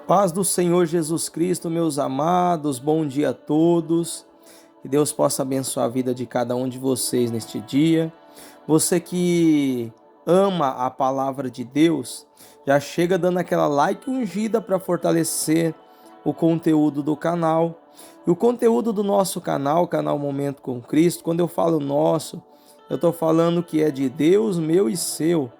Paz do Senhor Jesus Cristo, meus amados, bom dia a todos. Que Deus possa abençoar a vida de cada um de vocês neste dia. Você que ama a palavra de Deus, já chega dando aquela like ungida para fortalecer o conteúdo do canal. E o conteúdo do nosso canal, Canal Momento com Cristo, quando eu falo nosso, eu estou falando que é de Deus, meu e seu.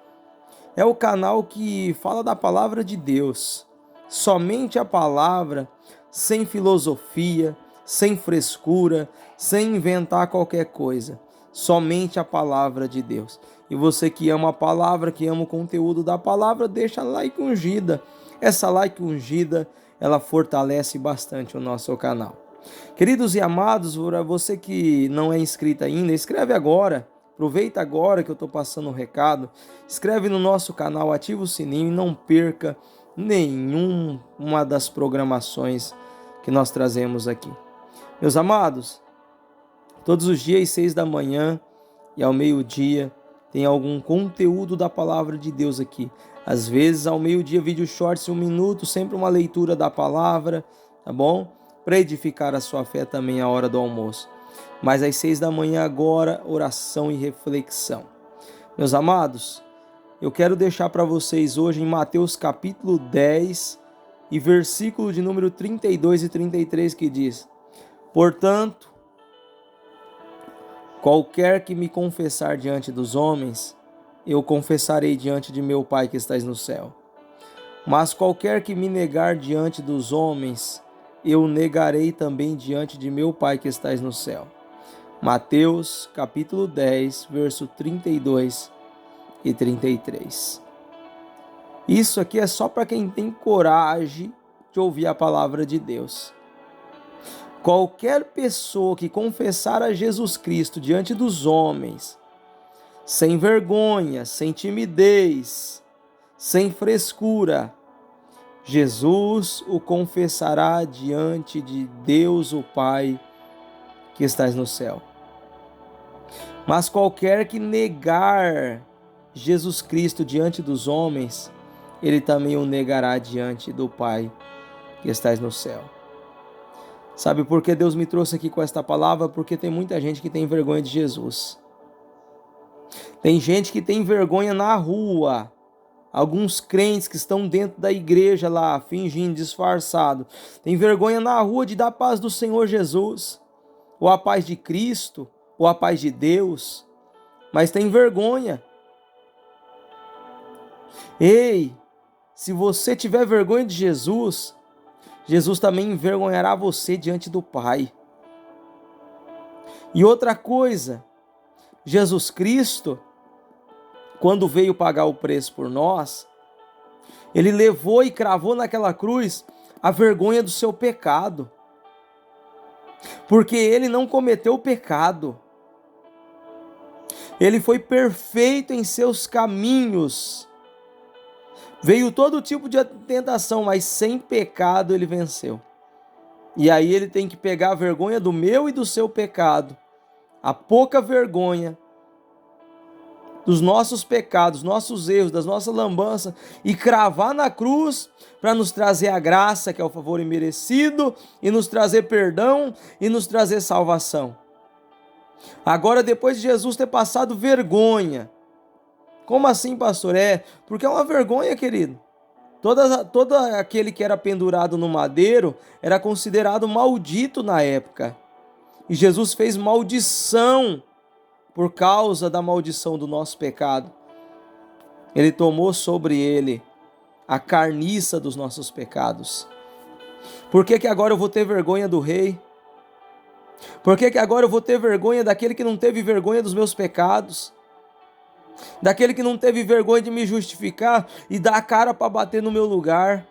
É o canal que fala da palavra de Deus. Somente a palavra, sem filosofia, sem frescura, sem inventar qualquer coisa. Somente a palavra de Deus. E você que ama a palavra, que ama o conteúdo da palavra, deixa a like ungida. Essa like ungida, ela fortalece bastante o nosso canal. Queridos e amados, você que não é inscrito ainda, escreve agora. Aproveita agora que eu estou passando um recado. Inscreve no nosso canal, ativa o sininho e não perca nenhuma das programações que nós trazemos aqui. Meus amados, todos os dias, 6 da manhã e ao meio-dia, tem algum conteúdo da palavra de Deus aqui. Às vezes, ao meio-dia, vídeo shorts, 1 minuto, sempre uma leitura da palavra, tá bom? Para edificar a sua fé também à hora do almoço. Mas às 6 da manhã agora, oração e reflexão. Meus amados, eu quero deixar para vocês hoje em Mateus capítulo 10 e versículo de número 32 e 33 que diz: Portanto, qualquer que me confessar diante dos homens, eu confessarei diante de meu Pai que estás no céu. Mas qualquer que me negar diante dos homens, eu negarei também diante de meu Pai que estás no céu. Mateus capítulo 10, verso 32 e 33. Isso aqui é só para quem tem coragem de ouvir a palavra de Deus. Qualquer pessoa que confessar a Jesus Cristo diante dos homens, sem vergonha, sem timidez, sem frescura, Jesus o confessará diante de Deus o Pai que estás no céu. Mas qualquer que negar Jesus Cristo diante dos homens, ele também o negará diante do Pai que estás no céu. Sabe por que Deus me trouxe aqui com esta palavra? Porque tem muita gente que tem vergonha de Jesus. Tem gente que tem vergonha na rua. Alguns crentes que estão dentro da igreja lá, fingindo, disfarçado. Tem vergonha na rua de dar a paz do Senhor Jesus, ou a paz de Cristo, ou a paz de Deus. Mas tem vergonha. Ei, se você tiver vergonha de Jesus, Jesus também envergonhará você diante do Pai. E outra coisa, Jesus Cristo, quando veio pagar o preço por nós, ele levou e cravou naquela cruz a vergonha do seu pecado. Porque ele não cometeu pecado. Ele foi perfeito em seus caminhos. Veio todo tipo de tentação, mas sem pecado ele venceu. E aí ele tem que pegar a vergonha do meu e do seu pecado, a pouca vergonha dos nossos pecados, nossos erros, das nossas lambanças, e cravar na cruz para nos trazer a graça, que é o favor imerecido, e nos trazer perdão e nos trazer salvação. Agora, depois de Jesus ter passado vergonha, como assim, pastor? Porque é uma vergonha, querido. Todo aquele que era pendurado no madeiro era considerado maldito na época. E Jesus fez maldição por causa da maldição do nosso pecado. Ele tomou sobre ele a carniça dos nossos pecados. Por que agora eu vou ter vergonha do rei? Por que agora eu vou ter vergonha daquele que não teve vergonha dos meus pecados? Daquele que não teve vergonha de me justificar e dar a cara para bater no meu lugar.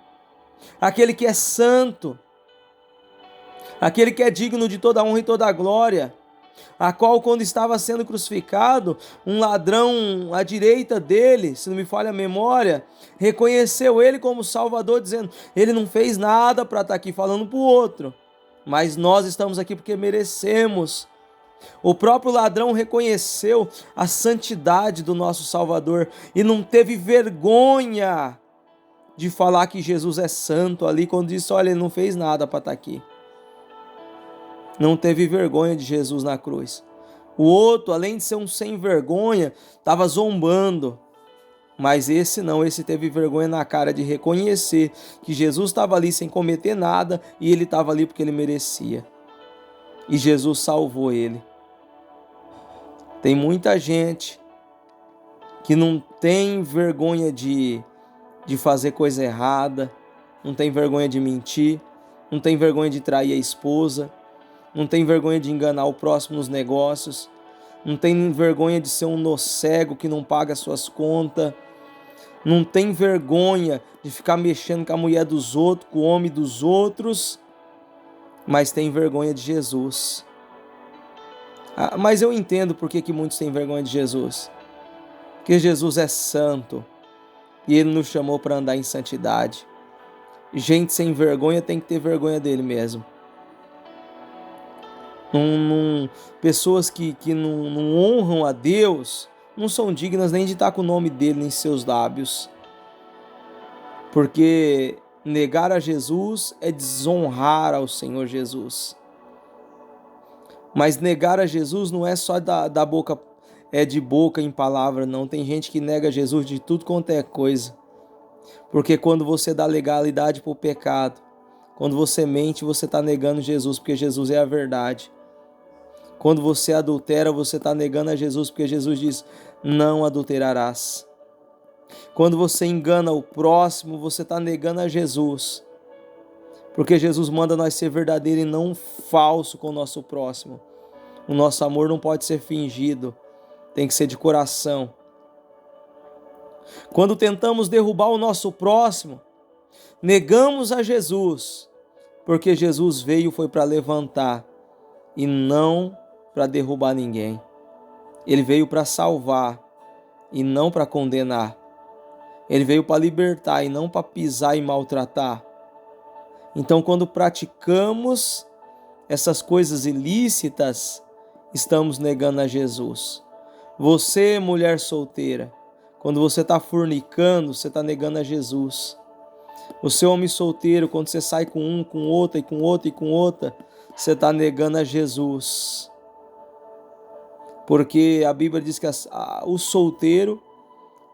Aquele que é santo. Aquele que é digno de toda honra e toda glória. A qual, quando estava sendo crucificado, um ladrão à direita dele, se não me falha a memória, reconheceu ele como Salvador, dizendo: ele não fez nada para estar aqui, falando para o outro, mas nós estamos aqui porque merecemos. O próprio ladrão reconheceu a santidade do nosso Salvador e não teve vergonha de falar que Jesus é santo ali, quando disse, olha, ele não fez nada para estar aqui. Não teve vergonha de Jesus na cruz. O outro, além de ser um sem vergonha, estava zombando. Mas esse não, esse teve vergonha na cara de reconhecer que Jesus estava ali sem cometer nada e ele estava ali porque ele merecia. E Jesus salvou ele. Tem muita gente que não tem vergonha de fazer coisa errada, não tem vergonha de mentir, não tem vergonha de trair a esposa, não tem vergonha de enganar o próximo nos negócios, não tem vergonha de ser um nó cego que não paga suas contas, não tem vergonha de ficar mexendo com a mulher dos outros, com o homem dos outros, mas tem vergonha de Jesus. Mas eu entendo por que muitos têm vergonha de Jesus. Porque Jesus é santo e Ele nos chamou para andar em santidade. Gente sem vergonha tem que ter vergonha dele mesmo. Pessoas que não honram a Deus não são dignas nem de estar com o nome dele em seus lábios. Porque negar a Jesus é desonrar ao Senhor Jesus. Mas negar a Jesus não é só da boca, é de boca em palavra, não. Tem gente que nega Jesus de tudo quanto é coisa. Porque quando você dá legalidade para o pecado, quando você mente, você está negando Jesus, porque Jesus é a verdade. Quando você adultera, você está negando a Jesus, porque Jesus diz, não adulterarás. Quando você engana o próximo, você está negando a Jesus. Porque Jesus manda nós ser verdadeiro e não falso com o nosso próximo. O nosso amor não pode ser fingido, tem que ser de coração. Quando tentamos derrubar o nosso próximo, negamos a Jesus, porque Jesus veio foi para levantar e não para derrubar ninguém. Ele veio para salvar e não para condenar. Ele veio para libertar e não para pisar e maltratar. Então, quando praticamos essas coisas ilícitas, estamos negando a Jesus. Você, mulher solteira, quando você está fornicando, você está negando a Jesus. Você, homem solteiro, quando você sai com um, com outra, e com outra, e com outra, você está negando a Jesus. Porque a Bíblia diz que o solteiro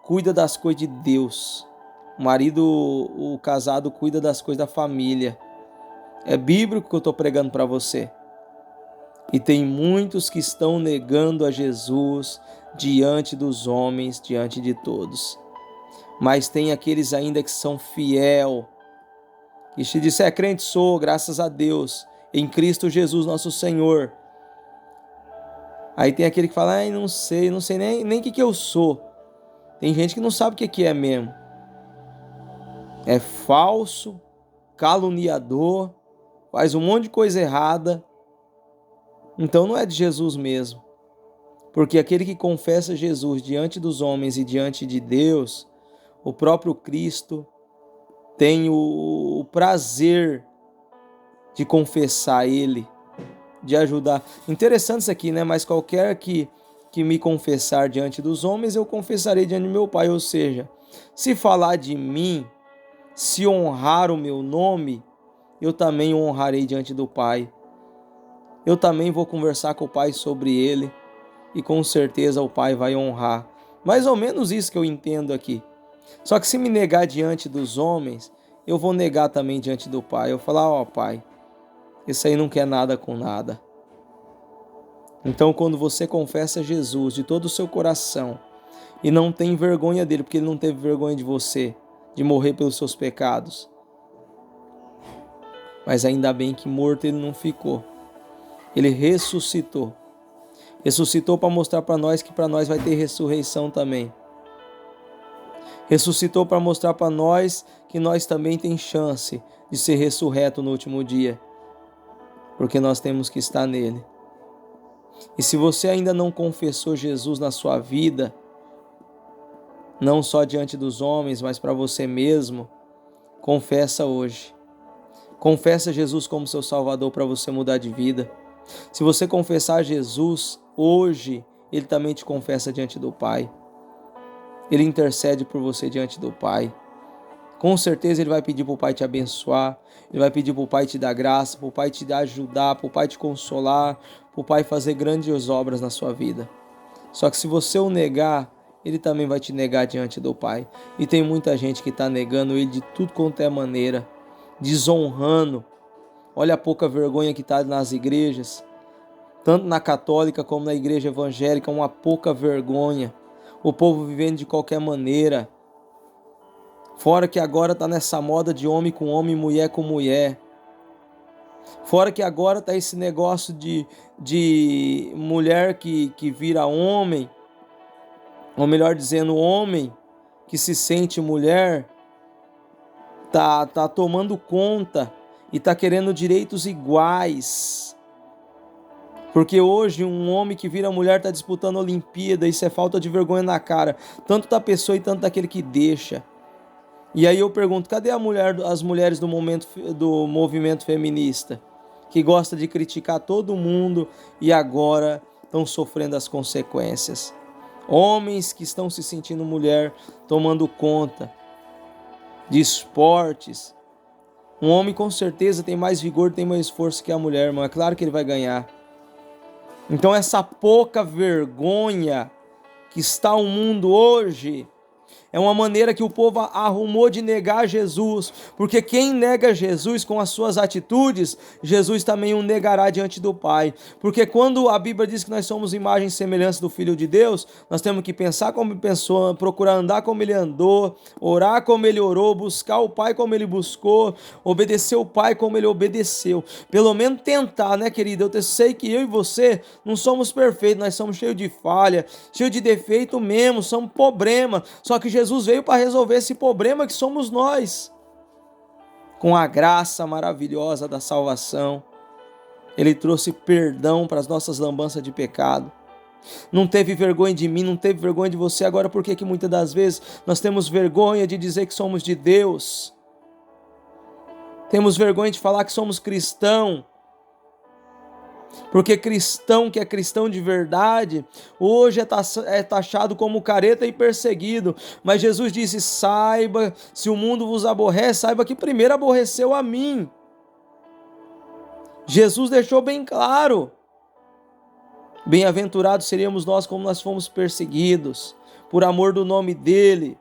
cuida das coisas de Deus. O marido, o casado, cuida das coisas da família. É bíblico que eu estou pregando para você. E tem muitos que estão negando a Jesus diante dos homens, diante de todos. Mas tem aqueles ainda que são fiel, que te disser, crente sou, graças a Deus, em Cristo Jesus nosso Senhor. Aí tem aquele que fala, não sei nem o que eu sou. Tem gente que não sabe o que é mesmo. É falso, caluniador, faz um monte de coisa errada. Então não é de Jesus mesmo. Porque aquele que confessa Jesus diante dos homens e diante de Deus, o próprio Cristo tem o prazer de confessar Ele, de ajudar. Interessante isso aqui, né? Mas qualquer que me confessar diante dos homens, eu confessarei diante do meu Pai. Ou seja, se falar de mim, se honrar o meu nome, eu também o honrarei diante do Pai. Eu também vou conversar com o Pai sobre ele e com certeza o Pai vai honrar. Mais ou menos isso que eu entendo aqui. Só que se me negar diante dos homens, eu vou negar também diante do Pai. Eu vou falar, Pai, esse aí não quer nada com nada. Então quando você confessa Jesus de todo o seu coração e não tem vergonha dele, porque ele não teve vergonha de você, de morrer pelos seus pecados. Mas ainda bem que morto ele não ficou. Ele ressuscitou. Ressuscitou para mostrar para nós que para nós vai ter ressurreição também. Ressuscitou para mostrar para nós que nós também tem chance de ser ressurreto no último dia. Porque nós temos que estar nele. E se você ainda não confessou Jesus na sua vida, não só diante dos homens, mas para você mesmo, confessa hoje. Confessa Jesus como seu Salvador para você mudar de vida. Se você confessar Jesus hoje, Ele também te confessa diante do Pai. Ele intercede por você diante do Pai. Com certeza Ele vai pedir para o Pai te abençoar, Ele vai pedir para o Pai te dar graça, para o Pai te ajudar, para o Pai te consolar, para o Pai fazer grandes obras na sua vida. Só que se você o negar, Ele também vai te negar diante do Pai. E tem muita gente que está negando Ele de tudo quanto é maneira, desonrando. Olha a pouca vergonha que está nas igrejas, tanto na católica como na igreja evangélica, uma pouca vergonha. O povo vivendo de qualquer maneira. Fora que agora está nessa moda de homem com homem, mulher com mulher. Fora que agora está esse negócio de mulher que vira homem, ou melhor dizendo, homem que se sente mulher, tá tomando conta e tá querendo direitos iguais. Porque hoje um homem que vira mulher está disputando a Olimpíada, isso é falta de vergonha na cara, tanto da pessoa e tanto daquele que deixa. E aí eu pergunto, cadê as mulheres do movimento feminista? Que gosta de criticar todo mundo e agora estão sofrendo as consequências. Homens que estão se sentindo mulher, tomando conta de esportes. Um homem com certeza tem mais vigor, tem mais força que a mulher, irmão. É claro que ele vai ganhar. Então essa pouca vergonha que está o mundo hoje é uma maneira que o povo arrumou de negar Jesus, porque quem nega Jesus com as suas atitudes, Jesus também o negará diante do Pai. Porque quando a Bíblia diz que nós somos imagem e semelhança do Filho de Deus, nós temos que pensar como ele pensou, procurar andar como ele andou, orar como ele orou, buscar o Pai como ele buscou, obedecer o Pai como ele obedeceu. Pelo menos tentar, né, querido? Eu sei que eu e você não somos perfeitos, nós somos cheios de falha, cheios de defeito mesmo, somos problema. Só que Jesus veio para resolver esse problema que somos nós. Com a graça maravilhosa da salvação, Ele trouxe perdão para as nossas lambanças de pecado. Não teve vergonha de mim, não teve vergonha de você. Agora, por que muitas das vezes nós temos vergonha de dizer que somos de Deus? Temos vergonha de falar que somos cristão. Porque cristão que é cristão de verdade, hoje é taxado como careta e perseguido. Mas Jesus disse, saiba, se o mundo vos aborrece, saiba que primeiro aborreceu a mim. Jesus deixou bem claro. Bem-aventurados seríamos nós como nós fomos perseguidos, por amor do nome dele,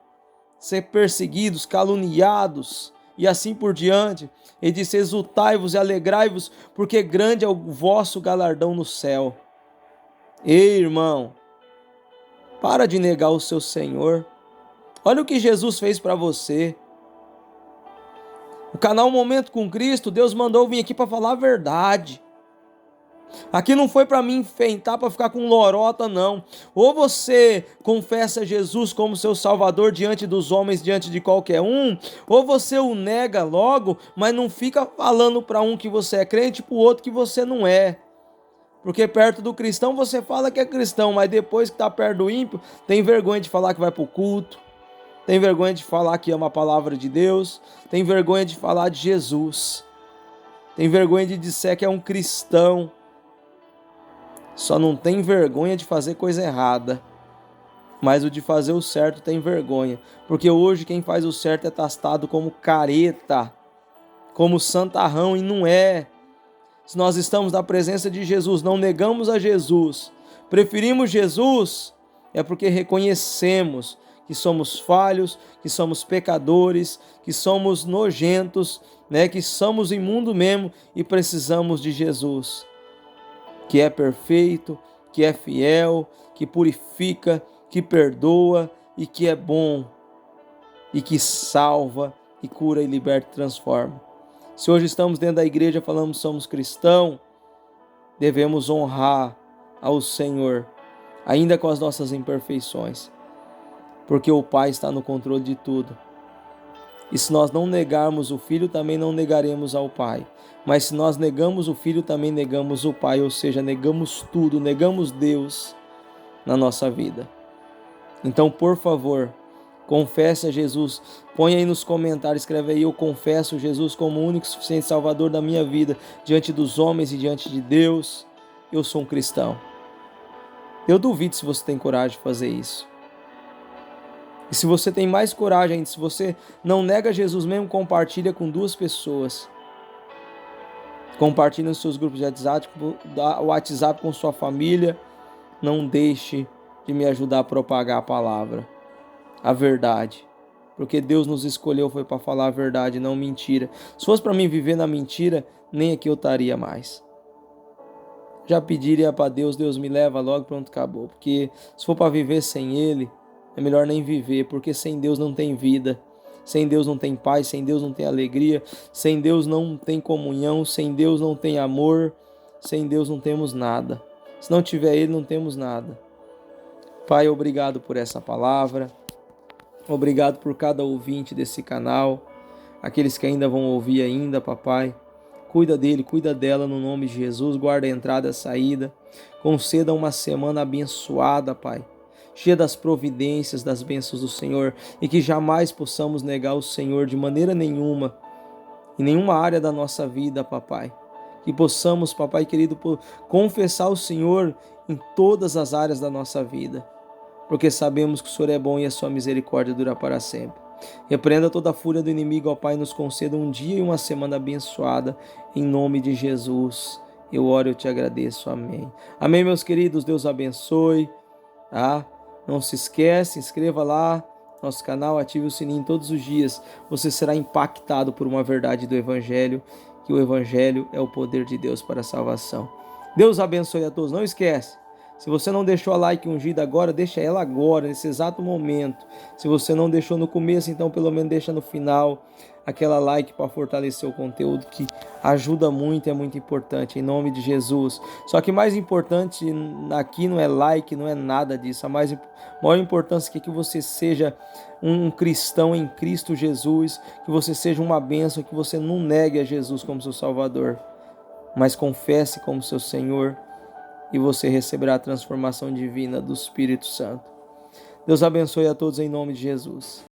ser perseguidos, caluniados, e assim por diante. Ele disse, exultai-vos e alegrai-vos, porque grande é o vosso galardão no céu. Ei, irmão, para de negar o seu Senhor. Olha o que Jesus fez para você. O canal Momento com Cristo, Deus mandou vir aqui para falar a verdade. Aqui não foi para me enfeitar, para ficar com lorota, não. Ou você confessa Jesus como seu Salvador diante dos homens, diante de qualquer um, ou você o nega logo, mas não fica falando para um que você é crente e para o outro que você não é. Porque perto do cristão você fala que é cristão, mas depois que está perto do ímpio, tem vergonha de falar que vai para o culto, tem vergonha de falar que ama a palavra de Deus, tem vergonha de falar de Jesus, tem vergonha de dizer que é um cristão. Só não tem vergonha de fazer coisa errada, mas o de fazer o certo tem vergonha, porque hoje quem faz o certo é taxado como careta, como santarrão, e não é. Se nós estamos na presença de Jesus, não negamos a Jesus, preferimos Jesus, é porque reconhecemos que somos falhos, que somos pecadores, que somos nojentos, né? Que somos imundos mesmo e precisamos de Jesus, que é perfeito, que é fiel, que purifica, que perdoa e que é bom, e que salva, e cura, e liberta e transforma. Se hoje estamos dentro da igreja falando que somos cristãos, devemos honrar ao Senhor, ainda com as nossas imperfeições, porque o Pai está no controle de tudo. E se nós não negarmos o Filho, também não negaremos ao Pai. Mas se nós negamos o Filho, também negamos o Pai, ou seja, negamos tudo, negamos Deus na nossa vida. Então, por favor, confesse a Jesus. Põe aí nos comentários, escreve aí, eu confesso Jesus como o único e suficiente Salvador da minha vida, diante dos homens e diante de Deus. Eu sou um cristão. Eu duvido se você tem coragem de fazer isso. E se você tem mais coragem ainda, se você não nega Jesus mesmo, compartilha com 2 pessoas. Compartilhe nos seus grupos de WhatsApp com sua família. Não deixe de me ajudar a propagar a palavra, a verdade. Porque Deus nos escolheu foi para falar a verdade, não mentira. Se fosse para mim viver na mentira, nem aqui eu estaria mais. Já pediria para Deus, Deus me leva logo, pronto, acabou. Porque se for para viver sem Ele, é melhor nem viver, porque sem Deus não tem vida. Sem Deus não tem paz, sem Deus não tem alegria, sem Deus não tem comunhão, sem Deus não tem amor, sem Deus não temos nada. Se não tiver Ele, não temos nada. Pai, obrigado por essa palavra. Obrigado por cada ouvinte desse canal. Aqueles que ainda vão ouvir ainda, papai. Cuida dele, cuida dela no nome de Jesus. Guarda a entrada e a saída. Conceda uma semana abençoada, Pai. Cheia das providências, das bênçãos do Senhor. E que jamais possamos negar o Senhor de maneira nenhuma. Em nenhuma área da nossa vida, papai. Que possamos, papai querido, confessar o Senhor em todas as áreas da nossa vida. Porque sabemos que o Senhor é bom e a sua misericórdia dura para sempre. Repreenda toda a fúria do inimigo, ó Pai, nos conceda um dia e uma semana abençoada, em nome de Jesus. Eu oro e eu te agradeço, amém. Amém, meus queridos, Deus abençoe, tá? Não se esquece, inscreva lá no nosso canal, ative o sininho todos os dias. Você será impactado por uma verdade do Evangelho, que o Evangelho é o poder de Deus para a salvação. Deus abençoe a todos, não esquece. Se você não deixou a like ungida agora, deixa ela agora, nesse exato momento. Se você não deixou no começo, então pelo menos deixa no final aquela like para fortalecer o conteúdo, que ajuda muito, é muito importante, em nome de Jesus. Só que mais importante aqui não é like, não é nada disso. A maior importância é que você seja um cristão em Cristo Jesus, que você seja uma bênção, que você não negue a Jesus como seu Salvador, mas confesse como seu Senhor, e você receberá a transformação divina do Espírito Santo. Deus abençoe a todos em nome de Jesus.